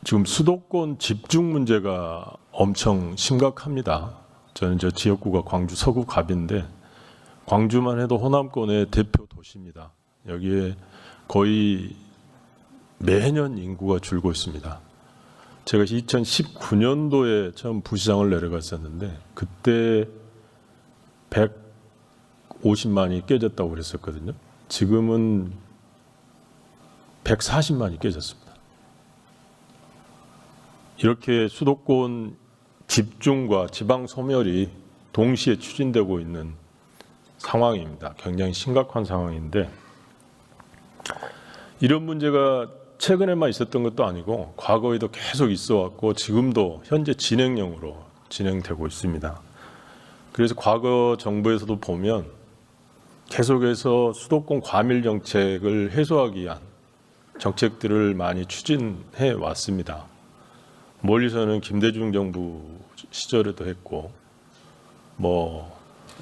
지금 수도권 집중 문제가 엄청 심각합니다. 저는 저 지역구가 광주 서구 갑인데 광주만 해도 호남권의 대표 도시입니다. 여기에 거의 매년 인구가 줄고 있습니다. 제가 2019년도에 처음 부시장을 내려갔었는데 그때 150만이 깨졌다고 그랬었거든요. 지금은 140만이 깨졌습니다. 이렇게 수도권 집중과 지방 소멸이 동시에 추진되고 있는 상황입니다. 굉장히 심각한 상황인데 이런 문제가 최근에만 있었던 것도 아니고 과거에도 계속 있어 왔고 지금도 현재 진행형으로 진행되고 있습니다. 그래서 과거 정부에서도 보면 계속해서 수도권 과밀 정책을 해소하기 위한 정책들을 많이 추진해 왔습니다. 멀리서는 김대중 정부 시절에도 했고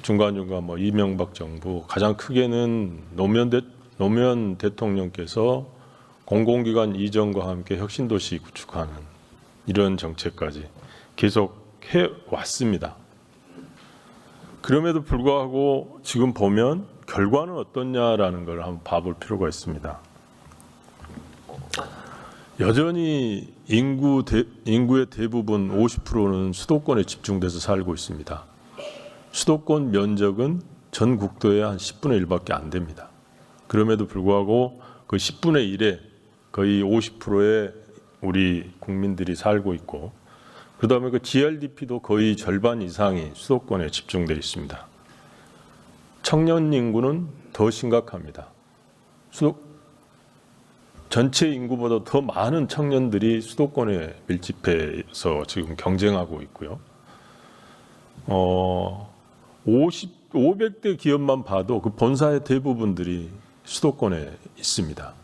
중간중간 이명박 정부, 가장 크게는 노무현 대통령께서 공공기관 이전과 함께 혁신도시 구축하는 이런 정책까지 계속 해왔습니다. 그럼에도 불구하고 지금 보면 결과는 어떠냐라는 걸 한번 봐볼 필요가 있습니다. 여전히 인구의 대부분 50%는 수도권에 집중돼서 살고 있습니다. 수도권 면적은 전 국토의 한 10분의 1밖에 안 됩니다. 그럼에도 불구하고 그 10분의 1에 거의 50%의 우리 국민들이 살고 있고 그다음에 그 GRDP도 거의 절반 이상이 수도권에 집중되어 있습니다. 청년 인구는 더 심각합니다. 전체 인구보다 더 많은 청년들이 수도권에 밀집해서 지금 경쟁하고 있고요. 500대 기업만 봐도 그 본사의 대부분들이 수도권에 있습니다.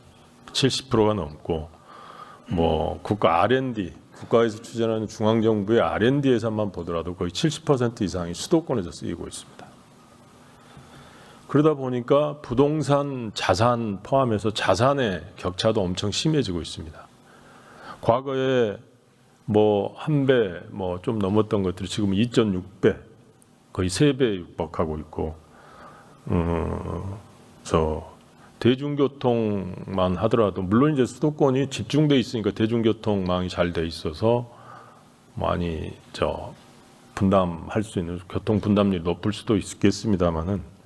70%가 넘고 국가 R&D, 국가에서 추진하는 중앙정부의 R&D 예산만 보더라도 거의 70% 이상이 수도권에서 쓰이고 있습니다. 그러다 보니까 부동산, 자산 포함해서 자산의 격차도 엄청 심해지고 있습니다. 과거에 한 배, 좀 넘었던 것들이 지금 2.6배, 거의 3배에 육박하고 있고, 대중교통만 하더라도, 물론 이제 수도권이 집중돼 있으니까 대중교통망이 잘 돼 있어서 많이 분담할 수 있는 교통 분담률이 높을 수도 있겠습니다만은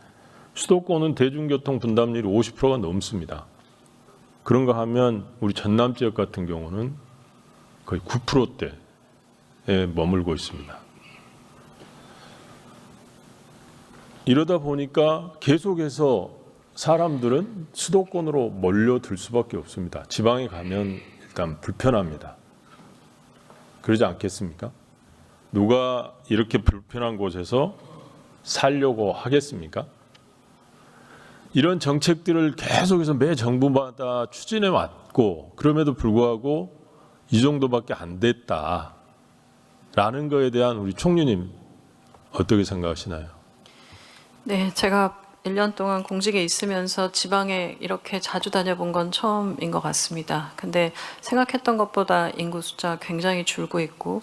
수도권은 대중교통 분담률이 50%가 넘습니다. 그런가 하면 우리 전남 지역 같은 경우는 거의 9%대에 머물고 있습니다. 이러다 보니까 계속해서 사람들은 수도권으로 몰려들 수밖에 없습니다. 지방에 가면 일단 불편합니다. 그러지 않겠습니까? 누가 이렇게 불편한 곳에서 살려고 하겠습니까? 이런 정책들을 계속해서 매 정부마다 추진해 왔고 그럼에도 불구하고 이 정도밖에 안 됐다라는 거에 대한 우리 총리님 어떻게 생각하시나요? 네, 제가 1년 동안 공직에 있으면서 지방에 이렇게 자주 다녀본 건 처음인 것 같습니다. 근데 생각했던 것보다 인구 숫자 굉장히 줄고 있고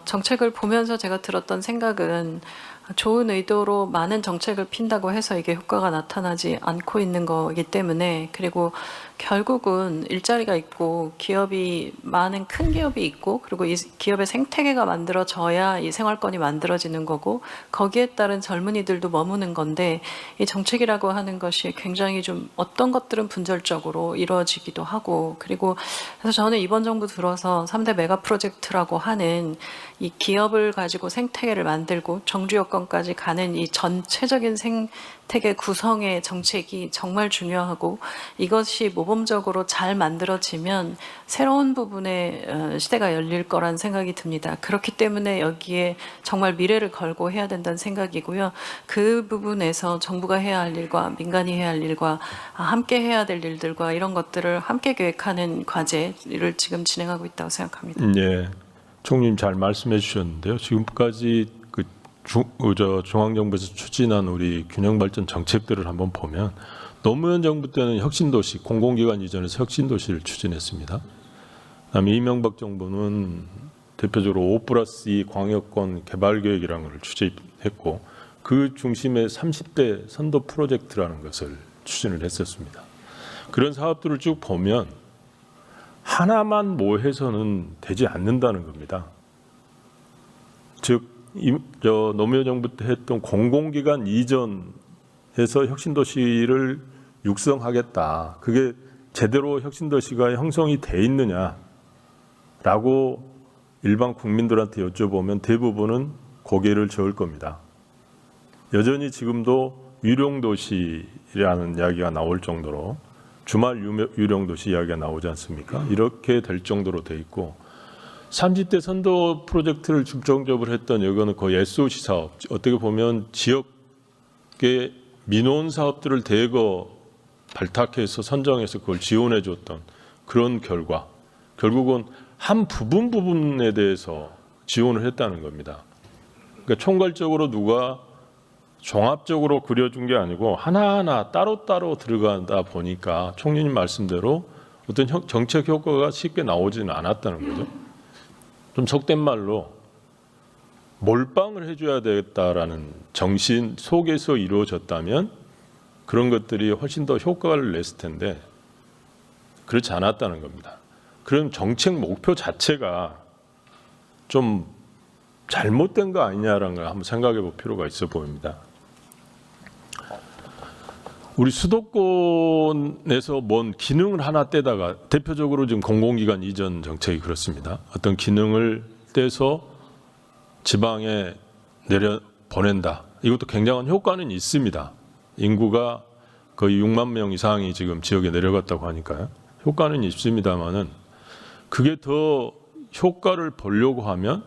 정책을 보면서 제가 들었던 생각은 좋은 의도로 많은 정책을 핀다고 해서 이게 효과가 나타나지 않고 있는 거기 때문에 그리고 결국은 일자리가 있고 기업이 많은 큰 기업이 있고 그리고 이 기업의 생태계가 만들어져야 이 생활권이 만들어지는 거고 거기에 따른 젊은이들도 머무는 건데 이 정책이라고 하는 것이 굉장히 좀 어떤 것들은 분절적으로 이루어지기도 하고 그리고 그래서 저는 이번 정부 들어서 3대 메가 프로젝트라고 하는 이 기업을 가지고 생태계를 만들고 정주 여건까지 가는 이 전체적인 생태계 구성의 정책이 정말 중요하고 이것이 모범적으로 잘 만들어지면 새로운 부분의 시대가 열릴 거란 생각이 듭니다. 그렇기 때문에 여기에 정말 미래를 걸고 해야 된다는 생각이고요. 그 부분에서 정부가 해야 할 일과 민간이 해야 할 일과 함께 해야 될 일들과 이런 것들을 함께 계획하는 과제를 지금 진행하고 있다고 생각합니다. 네, 총리님 잘 말씀해 주셨는데요. 지금까지 중앙정부에서 추진한 우리 균형발전 정책들을 한번 보면 노무현 정부 때는 혁신도시, 공공기관 이전에서 혁신도시를 추진했습니다. 그다음에 이명박 정부는 대표적으로 5+2 광역권 개발계획이라는 걸 추진했고 그 중심에 30대 선도 프로젝트라는 것을 추진을 했었습니다. 그런 사업들을 쭉 보면 하나만 뭐 해서는 되지 않는다는 겁니다. 즉 노무현 정부 때 했던 공공기관 이전해서 혁신도시를 육성하겠다. 그게 제대로 혁신도시가 형성이 돼 있느냐라고 일반 국민들한테 여쭤보면 대부분은 고개를 저을 겁니다. 여전히 지금도 유령도시라는 이야기가 나올 정도로 주말 유령도시 이야기가 나오지 않습니까? 이렇게 될 정도로 돼 있고 30대 선도 프로젝트를 중점적으로 했던 이거는 거의 SOC 사업, 어떻게 보면 지역의 민원 사업들을 대거 발탁해서 선정해서 그걸 지원해 줬던 그런 결과, 결국은 한 부분에 대해서 지원을 했다는 겁니다. 그러니까 총괄적으로 누가 종합적으로 그려준 게 아니고 하나하나 따로따로 들어가다 보니까 총리님 말씀대로 어떤 정책 효과가 쉽게 나오지는 않았다는 거죠. 좀 속된 말로 몰빵을 해줘야 되겠다라는 정신 속에서 이루어졌다면 그런 것들이 훨씬 더 효과를 냈을 텐데 그렇지 않았다는 겁니다. 그럼 정책 목표 자체가 좀 잘못된 거 아니냐라는 걸 한번 생각해 볼 필요가 있어 보입니다. 우리 수도권에서 뭔 기능을 하나 떼다가 대표적으로 지금 공공기관 이전 정책이 그렇습니다. 어떤 기능을 떼서 지방에 내려 보낸다. 이것도 굉장한 효과는 있습니다. 인구가 거의 6만 명 이상이 지금 지역에 내려갔다고 하니까요. 효과는 있습니다만은 그게 더 효과를 보려고 하면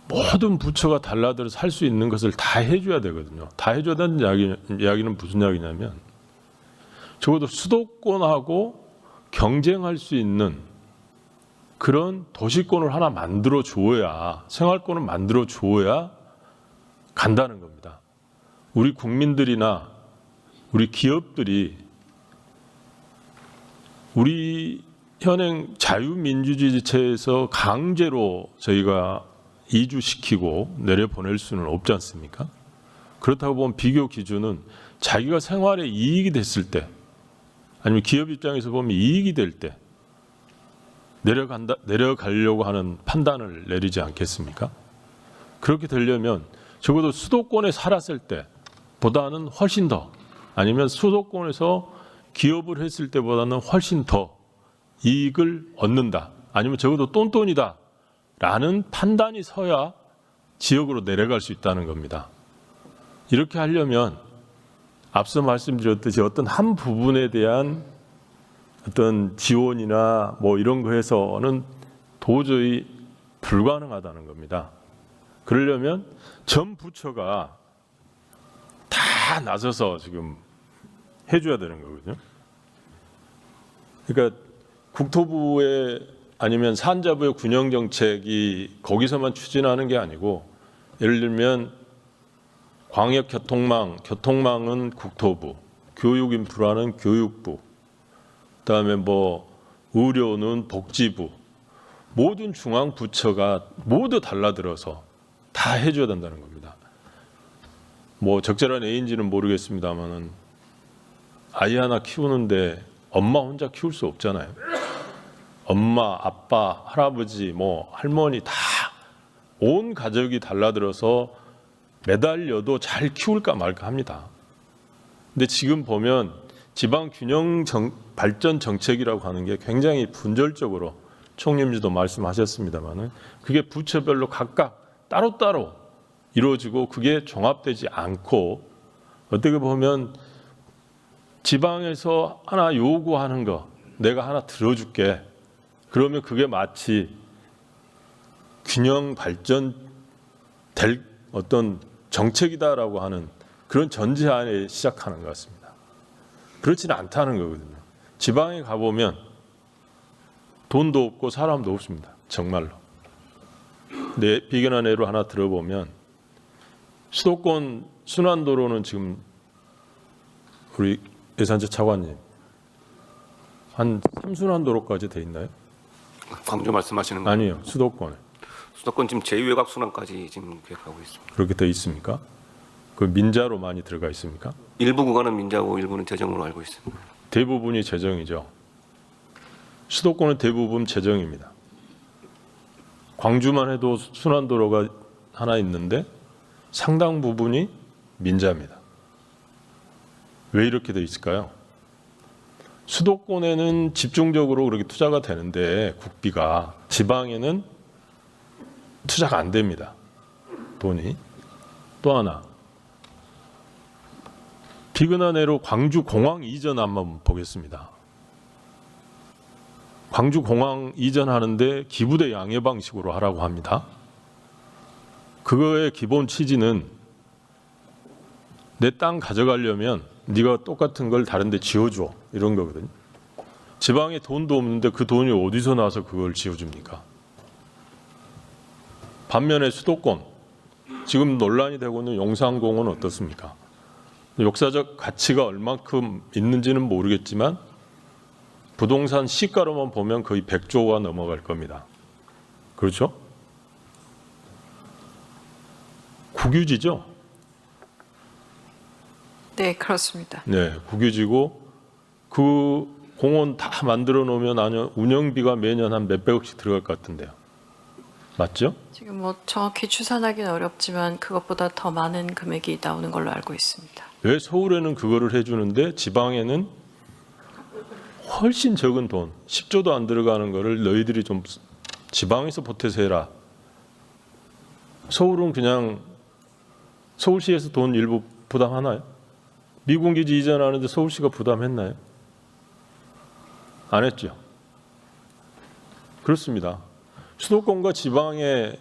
모든 부처가 달라들어서 할 수 있는 것을 다 해줘야 되거든요. 다 해줘야 되는 이야기는 무슨 이야기냐면 적어도 수도권하고 경쟁할 수 있는 그런 도시권을 하나 만들어 줘야, 생활권을 만들어 줘야 간다는 겁니다. 우리 국민들이나 우리 기업들이 우리 현행 자유민주주의체에서 강제로 저희가 이주시키고 내려보낼 수는 없지 않습니까? 그렇다고 보면 비교 기준은 자기가 생활에 이익이 됐을 때 아니면 기업 입장에서 보면 이익이 될 때 내려가려고 하는 판단을 내리지 않겠습니까? 그렇게 되려면 적어도 수도권에 살았을 때보다는 훨씬 더 아니면 수도권에서 기업을 했을 때보다는 훨씬 더 이익을 얻는다. 아니면 적어도 똔똔이다. 라는 판단이 서야 지역으로 내려갈 수 있다는 겁니다. 이렇게 하려면 앞서 말씀드렸듯이 어떤 한 부분에 대한 어떤 지원이나 뭐 이런 거 해서는 도저히 불가능하다는 겁니다. 그러려면 전 부처가 다 나서서 지금 해줘야 되는 거거든요. 그러니까 국토부의 아니면 산자부의 균형 정책이 거기서만 추진하는 게 아니고 예를 들면 교통망은 국토부, 교육 인프라는 교육부, 그다음에 뭐 의료는 복지부, 모든 중앙 부처가 모두 달라들어서 다 해줘야 된다는 겁니다. 뭐 적절한 A인지는 모르겠습니다만은 아이 하나 키우는데 엄마 혼자 키울 수 없잖아요. 엄마, 아빠, 할아버지, 뭐 할머니 다 온 가족이 달라들어서 매달려도 잘 키울까 말까 합니다. 근데 지금 보면 지방 균형 발전 정책이라고 하는 게 굉장히 분절적으로 총리님도 말씀하셨습니다만은 그게 부처별로 각각 따로따로 이루어지고 그게 종합되지 않고 어떻게 보면 지방에서 하나 요구하는 거 내가 하나 들어줄게. 그러면 그게 마치 균형 발전될 어떤 정책이다라고 하는 그런 전제하에 시작하는 것 같습니다. 그렇지는 않다는 거거든요. 지방에 가보면 돈도 없고 사람도 없습니다. 정말로. 근데 비견한 예로 하나 들어보면 수도권 순환도로는 지금 우리 예산처 차관님 한 삼순환도로까지 돼 있나요? 광주 말씀하시는 거 아니요, 수도권에. 수도권 지금 제2외곽 순환까지 지금 계획하고 있습니다. 그렇게 돼 있습니까? 그 민자로 많이 들어가 있습니까? 일부 구간은 민자고 일부는 재정으로 알고 있습니다. 대부분이 재정이죠. 수도권은 대부분 재정입니다. 광주만 해도 순환도로가 하나 있는데 상당 부분이 민자입니다. 왜 이렇게 돼 있을까요? 수도권에는 집중적으로 그렇게 투자가 되는데 국비가, 지방에는 투자가 안 됩니다. 돈이. 또 하나, 비근한 해로 광주 공항 이전 한번 보겠습니다. 광주 공항 이전하는데 기부대 양해 방식으로 하라고 합니다. 그거의 기본 취지는 내 땅 가져가려면 네가 똑같은 걸 다른 데 지어줘, 이런 거거든요. 지방에 돈도 없는데 그 돈이 어디서 나와서 그걸 지어줍니까? 반면에 수도권, 지금 논란이 되고 있는 용산공은 어떻습니까? 역사적 가치가 얼만큼 있는지는 모르겠지만 부동산 시가로만 보면 거의 100조가 넘어갈 겁니다. 그렇죠? 국유지죠? 네, 그렇습니다. 네, 국유지고 그 공원 다 만들어 놓으면 운영비가 매년 한 몇백억씩 들어갈 것 같은데요. 맞죠? 지금 뭐 정확히 추산하기는 어렵지만 그것보다 더 많은 금액이 나오는 걸로 알고 있습니다. 왜 서울에는 그거를 해주는데 지방에는 훨씬 적은 돈, 10조도 안 들어가는 거를 너희들이 좀 지방에서 보태서 해라. 서울은 그냥 서울시에서 돈 일부 부담하나요? 미군기지 이전하는데 서울시가 부담했나요? 안 했죠. 그렇습니다. 수도권과 지방의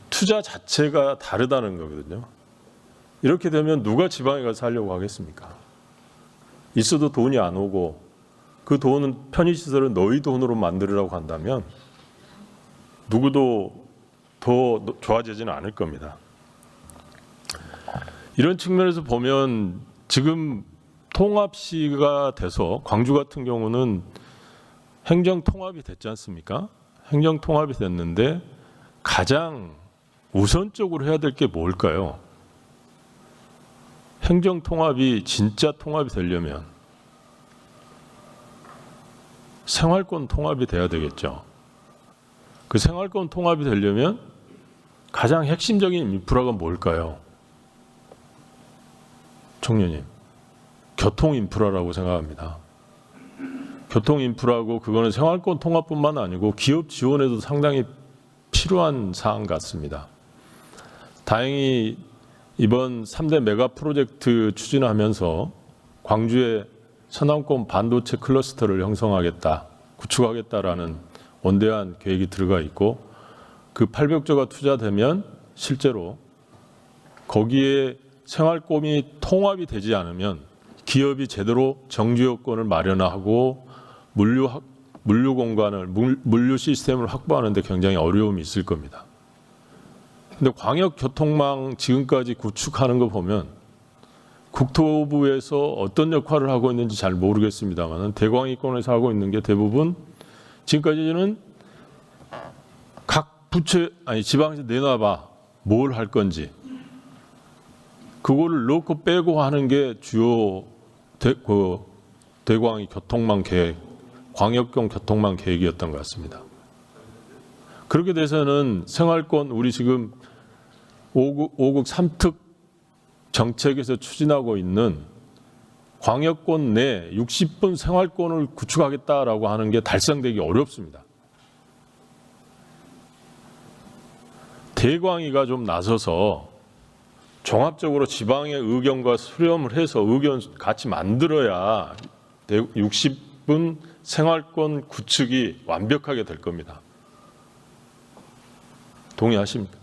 투자 자체가 다르다는 거거든요. 이렇게 되면 누가 지방에 가서 살려고 하겠습니까? 있어도 돈이 안 오고 그 돈은 편의시설을 너희 돈으로 만들으라고 한다면 누구도 더 좋아지지는 않을 겁니다. 이런 측면에서 보면 지금 통합시가 돼서 광주 같은 경우는 행정 통합이 됐지 않습니까? 행정 통합이 됐는데 가장 우선적으로 해야 될 게 뭘까요? 행정 통합이 진짜 통합이 되려면 생활권 통합이 돼야 되겠죠. 그 생활권 통합이 되려면 가장 핵심적인 인프라가 뭘까요? 총리님, 교통 인프라라고 생각합니다. 교통 인프라고 그거는 생활권 통합뿐만 아니고 기업 지원에도 상당히 필요한 사안 같습니다. 다행히 이번 3대 메가 프로젝트 추진하면서 광주에 서남권 반도체 클러스터를 형성하겠다, 구축하겠다라는 원대한 계획이 들어가 있고 그 800조가 투자되면 실제로 거기에 생활권이 통합이 되지 않으면 기업이 제대로 정주 여건을 마련하고 물류 공간을, 물류 시스템을 확보하는 데 굉장히 어려움이 있을 겁니다. 근데 광역교통망 지금까지 구축하는 거 보면 국토부에서 어떤 역할을 하고 있는지 잘 모르겠습니다만 대광이권에서 하고 있는 게 대부분 지금까지는 각 부처, 지방에서 내놔봐 뭘 할 건지 그거를 넣고 빼고 하는 게 주요 대광이 교통망 계획, 광역형 교통망 계획이었던 것 같습니다. 그렇게 돼서는 생활권, 우리 지금 5국 3특 정책에서 추진하고 있는 광역권 내 60분 생활권을 구축하겠다라고 하는 게 달성되기 어렵습니다. 대광이가 좀 나서서 종합적으로 지방의 의견과 수렴을 해서 의견 같이 만들어야 60분 생활권 구축이 완벽하게 될 겁니다. 동의하십니까?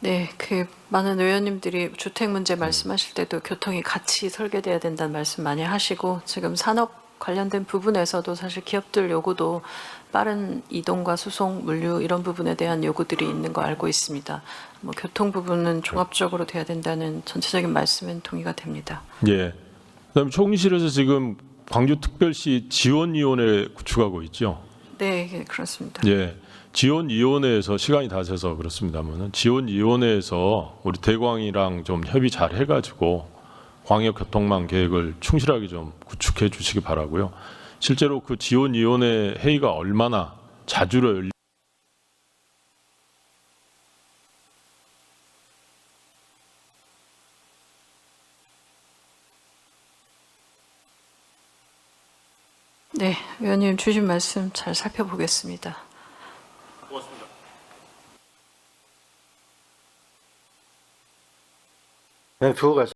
네, 그 많은 의원님들이 주택 문제 말씀하실 때도 교통이 같이 설계돼야 된다는 말씀 많이 하시고 지금 산업 관련된 부분에서도 사실 기업들 요구도 빠른 이동과 수송, 물류 이런 부분에 대한 요구들이 있는 거 알고 있습니다. 뭐 교통 부분은 종합적으로 돼야 된다는 전체적인 말씀은 동의가 됩니다. 예. 그다음에 총리실에서 지금 광주특별시 지원위원회 구축하고 있죠. 네, 예, 그렇습니다. 예, 지원위원회에서 시간이 다 돼서 그렇습니다만은 지원위원회에서 우리 대광이랑 좀 협의 잘 해가지고 광역교통망 계획을 충실하게 좀 구축해 주시기 바라고요. 실제로 그 지원위원회 회의가 얼마나 자주로 열리 네, 위원님 주신 말씀 잘 살펴보겠습니다. 네, 두고 가시